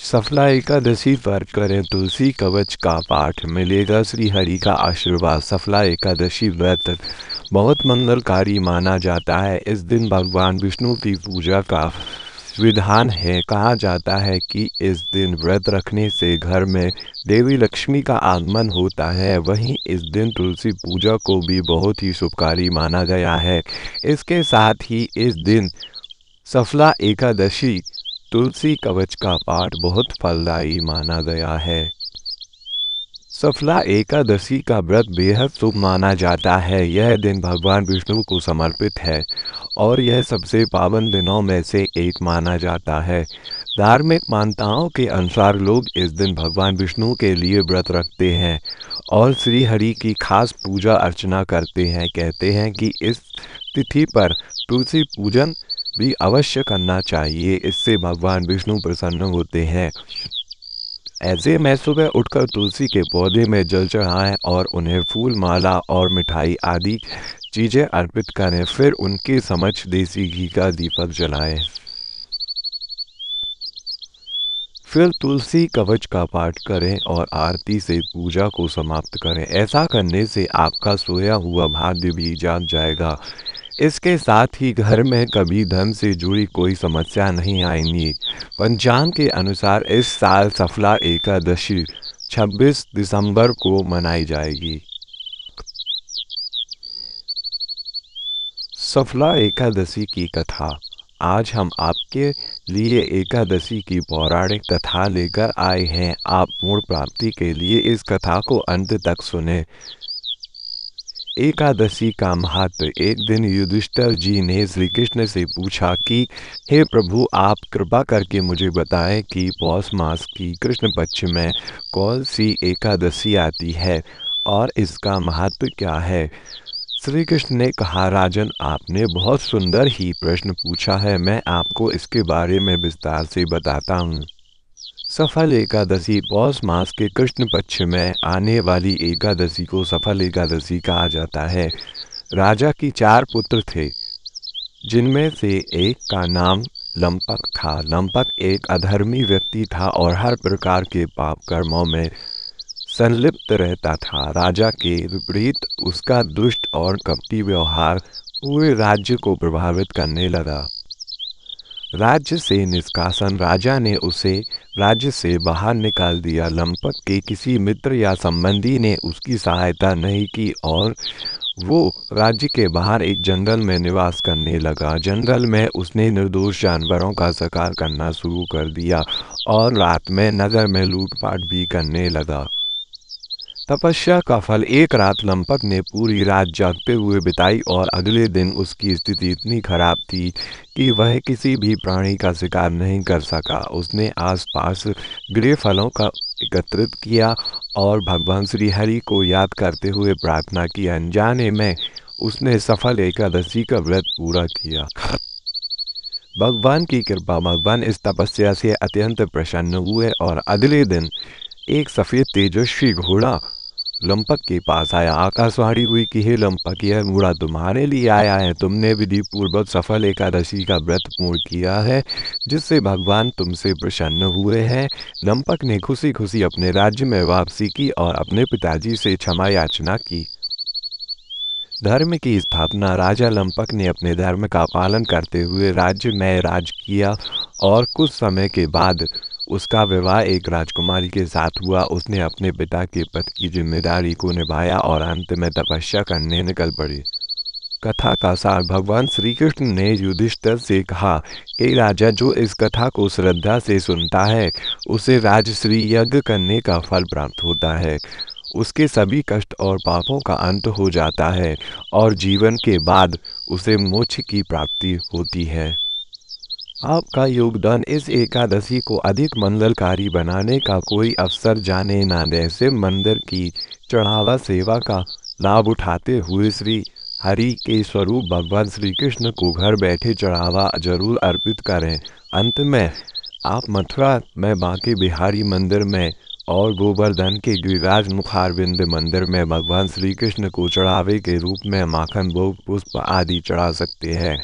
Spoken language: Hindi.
सफला एकादशी पर करें तुलसी कवच का पाठ, मिलेगा श्री हरि का आशीर्वाद। सफला एकादशी व्रत बहुत मंगलकारी माना जाता है। इस दिन भगवान विष्णु की पूजा का विधान है। कहा जाता है कि इस दिन व्रत रखने से घर में देवी लक्ष्मी का आगमन होता है। वहीं इस दिन तुलसी पूजा को भी बहुत ही शुभकारी माना गया है। इसके साथ ही इस दिन सफला एकादशी तुलसी कवच का पाठ बहुत फलदायी माना गया है। सफला एकादशी का व्रत बेहद शुभ माना जाता है। यह दिन भगवान विष्णु को समर्पित है और यह सबसे पावन दिनों में से एक माना जाता है। धार्मिक मान्यताओं के अनुसार लोग इस दिन भगवान विष्णु के लिए व्रत रखते हैं और श्री हरि की खास पूजा अर्चना करते हैं। कहते हैं कि इस तिथि पर तुलसी पूजन भी अवश्य करना चाहिए, इससे भगवान विष्णु प्रसन्न होते हैं। ऐसे में सुबह उठकर तुलसी के पौधे में जल चढ़ाएं और उन्हें फूल, माला और मिठाई आदि चीज़ें अर्पित करें। फिर उनके समक्ष देसी घी का दीपक जलाएं। फिर तुलसी कवच का पाठ करें और आरती से पूजा को समाप्त करें। ऐसा करने से आपका सोया हुआ भाग्य भी जाग जाएगा। इसके साथ ही घर में कभी धन से जुड़ी कोई समस्या नहीं आएंगी। पंचांग के अनुसार इस साल सफला एकादशी 26 दिसंबर को मनाई जाएगी। सफला एकादशी की कथा। आज हम आपके लिए एकादशी की पौराणिक कथा लेकर आए हैं। आप मोक्ष प्राप्ति के लिए इस कथा को अंत तक सुने। एकादशी का महत्व। एक दिन युधिष्ठिर जी ने श्री कृष्ण से पूछा कि हे प्रभु, आप कृपा करके मुझे बताएं कि पौष मास की कृष्ण पक्ष में कौन सी एकादशी आती है और इसका महत्व क्या है। श्री कृष्ण ने कहा, राजन, आपने बहुत सुंदर ही प्रश्न पूछा है। मैं आपको इसके बारे में विस्तार से बताता हूँ। सफल एकादशी पौष मास के कृष्ण पक्ष में आने वाली एकादशी को सफल एकादशी कहा जाता है। राजा की 4 पुत्र थे, जिनमें से एक का नाम लंपक था। लंपक एक अधर्मी व्यक्ति था और हर प्रकार के पाप कर्मों में संलिप्त रहता था। राजा के विपरीत उसका दुष्ट और कपटी व्यवहार पूरे राज्य को प्रभावित करने लगा। राज्य से निष्कासन। राजा ने उसे राज्य से बाहर निकाल दिया। लंपक के किसी मित्र या संबंधी ने उसकी सहायता नहीं की और वो राज्य के बाहर एक जंगल में निवास करने लगा। जंगल में उसने निर्दोष जानवरों का शिकार करना शुरू कर दिया और रात में नगर में लूटपाट भी करने लगा। तपस्या का फल। एक रात लंपक ने पूरी रात जागते हुए बिताई और अगले दिन उसकी स्थिति इतनी खराब थी कि वह किसी भी प्राणी का शिकार नहीं कर सका। उसने आसपास गिरे फलों का एकत्रित किया और भगवान श्री हरि को याद करते हुए प्रार्थना की। अनजाने में उसने सफल एकादशी का व्रत पूरा किया। भगवान की कृपा। भगवान इस तपस्या से अत्यंत प्रसन्न हुए और अगले दिन एक सफेद तेजस्वी घोड़ा लंपक के पास आया। आकाशवाणी हुई कि हे लंपक, यह घोड़ा तुम्हारे लिए आया है। तुमने विधि पूर्वक सफल एकादशी का व्रत पूर्ण किया है, जिससे भगवान तुमसे प्रसन्न हुए हैं। लंपक ने खुशी खुशी अपने राज्य में वापसी की और अपने पिताजी से क्षमा याचना की। धर्म की स्थापना। राजा लंपक ने अपने धर्म का पालन करते हुए राज्य में राज किया और कुछ समय के बाद उसका विवाह एक राजकुमारी के साथ हुआ। उसने अपने पिता के पद की जिम्मेदारी को निभाया और अंत में तपस्या करने निकल पड़ी। कथा का सार। भगवान श्री कृष्ण ने युधिष्ठिर से कहा, हे राजा, जो इस कथा को श्रद्धा से सुनता है उसे राजश्री यज्ञ करने का फल प्राप्त होता है। उसके सभी कष्ट और पापों का अंत हो जाता है और जीवन के बाद उसे मोक्ष की प्राप्ति होती है। आपका योगदान इस एकादशी को अधिक मंगलकारी बनाने का कोई अवसर जाने ना दे। शिव मंदिर की चढ़ावा सेवा का लाभ उठाते हुए श्री हरि के स्वरूप भगवान श्री कृष्ण को घर बैठे चढ़ावा जरूर अर्पित करें। अंत में आप मथुरा में बांके बिहारी मंदिर में और गोवर्धन के गिरिराज मुखारविंद मंदिर में भगवान श्री कृष्ण को चढ़ावे के रूप में माखन, भोग, पुष्प आदि चढ़ा सकते हैं।